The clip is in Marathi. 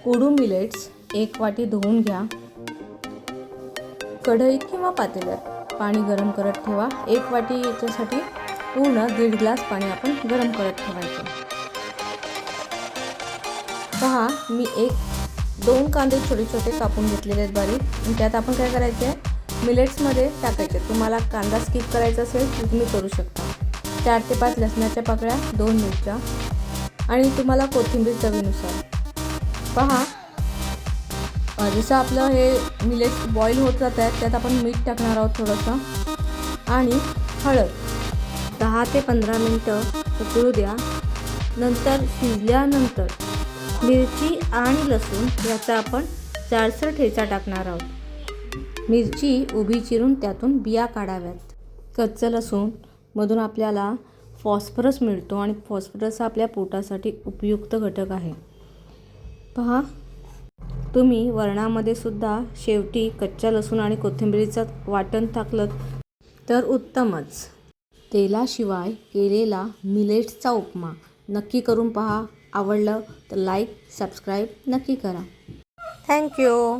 कोडू मिलेट्स 1 वाटी धुवून घ्या। कढईत किंवा पातेल्यात पाणी गरम करत ठेवा। 1 वाटी याच्यासाठी पूर्ण 1.5 ग्लास पाणी आपण गरम करत ठेवायचं। पहा, मी 2 कांदे छोटे छोटे कापून घेतलेले आहेत बारीक, आणि त्यात आपण काय करायचं आहे, मिलेट्समध्ये टाकायचे। तुम्हाला कांदा स्किप करायचा असेल तर तुम्ही करू शकता। 4 ते 5 लसणाच्या पाकळ्या, 2 मिरच्या आणि तुम्हाला कोथिंबीर चवीनुसार। पहा, जसं आपलं हे मिलेट्स बॉईल होत जात आहे, त्यात आपण मीठ टाकणार आहोत थोडंसं, आणि हळद। 10 ते 15 मिनटं उकळू द्या। नंतर शिजल्यानंतर मिरची आणि लसूण याचा आपण जाडसर ठेचा टाकणार आहोत। मिरची उभी चिरून त्यातून बिया काढाव्यात। कच्चं लसूण मधून आपल्याला फॉस्फरस मिळतो, आणि फॉस्फरस आपल्या पोटासाठी उपयुक्त घटक आहे। पहा, तुम्ही वरणामध्ये सुद्धा शेवटी कच्च्या लसूण आणि कोथिंबीरीचं वाटण टाकलं तर उत्तमच। तेलाशिवाय केलेला मिलेट्सचा उपमा नक्की करून पहा। आवडलं तर लाईक, सबस्क्राईब नक्की करा। थँक्यू।